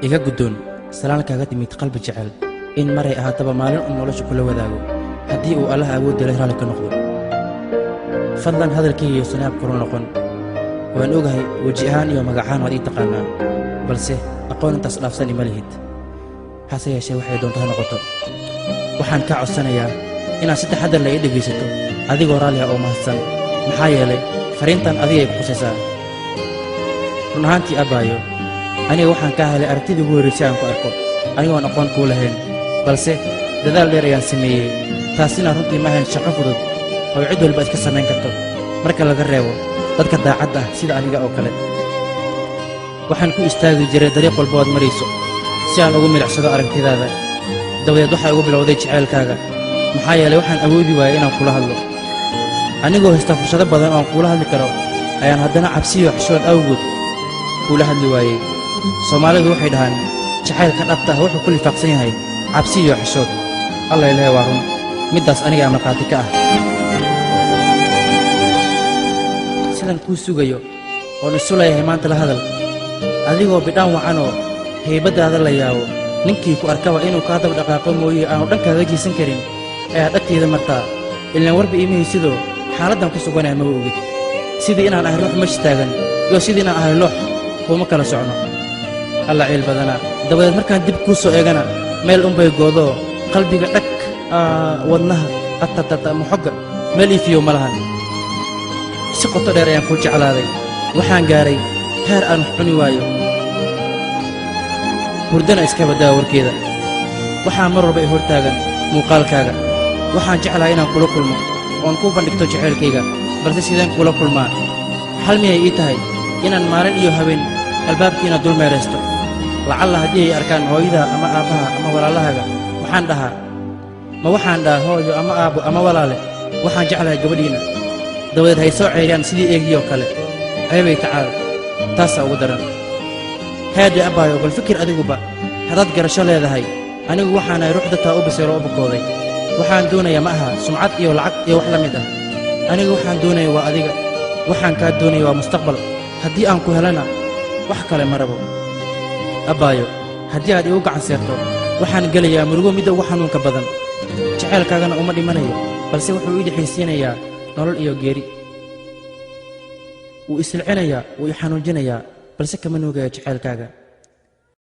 iga guddoon salaan kaaga timid qalbi jecel in maray ahaataba maalin uu nolosha kula wadaago haddii uu allah awood dilay raalli ka noqdo fadlan hadalkayga iyo sanaab kula noqon waan ogahay weji ahaan iyo magacahaan waad ii taqaanaa balse aqoon intaas dhaafsan ima lihid hase yeeshee waxay doonto ha noqoto waxaan kaa codsanayaa inaad si taxaddar la ii dhegaysato adigoo raalli ah oo mahadsan maxaa yeelay fariintan adigay ku qusaysaa run ahaantii abbaayo aniga waxaan kaa helay aragtidii ugu horraysay aan ku arko anigoon aqoon kuu lahayn balse dadaal dheer ayaan sameeyey taasina runtii ma ahayn shaqo fudud oo cid walba iska samayn karto marka laga reebo dadka daacadda ah sida aniga oo kale waxaan ku istaagi jiray dariiq walba ood marayso si aan ugu milicsado aragtidaada dabadeed waxaa igu bilowday jacaylkaaga maxaa yeelay waxaan awoodi waayey inaan kula hadlo anigoo haysta fursado badan oo aan kuula hadli karo ayaan haddana cabsiyo xishood awgood kuula hadli waayey soomaalidu waxay dhahaan jacaylka dhabta ah wuxuu ku lifaaqsan yahay cabsi iyo xishood alla ilaahay waa run middaas anigaa markhaati ka ah sidan kuu sugayo oon isu leeyahay maanta la hadal adigoo bidhaan wacanoo haybaddaada la yaabo ninkii ku arkaba inuu kaa daba dhaqaaqo mooye aanu dhankaaga jiisan karin ayaa dhagtayda martaa ilaan warba iimahaysidoo xaaladdan ku suganaya maba ogid sidii inaan ahay ruux mesh taagan iyo sidii inaan ahay loox kuuma kala socno alla ciil badanaa dabadeed markaan dib kuu soo eegana meel unbay goodoo qalbiga dhag wadnaha qatatata muxogga meel iifiyow ma lahan si qoto dheer ayaan kuu jeclaaday waxaan gaaray heer aan wax cuni waayo hurdana iska baddaa warkeeda waxaa mar walba i hortaagan muuqaalkaaga waxaan jeclahay inaan kula kulmo oon kuu bandhigto jacaylkayga balse sideen kula kulmaa xal miyay ii tahay inaan maalin iyo habeen albaabkiina dul meeraysto lacalla haddii ay arkaan hooyadaa ama aabbaha ama walaalahaaga maxaan dhahaa ma waxaan dhahaa hooyo ama aabbo ama walaale waxaan jeclahay gabadhiinna dabadeed hay soo ceeyaan sidii eegiyoo kale ceebay tacaal taasaa ugu daran haadhi abbaayo bal fikir adiguba haddaad garasho leedahay anigu waxaanahay ruux dadtaa u biseeloo u bukooday waxaan doonayaa ma aha sumcad iyo lacag iyo wax la mid ah anigu waxaan doonaya waa adiga waxaan kaa doonaya waa mustaqbal haddii aan ku helana wax kale ma rabo abbaayo haddii aad iigu gacan seerto waxaan gelayaa murugo midda ugu xanuunka badan jacaylkaagana uma dhimanayo balse wuxuu ii dhexaysiinayaa nolol iyo geeri wuu isilcinayaa wuu i xanuujinayaa balse kama nuugaya jacaylkaaga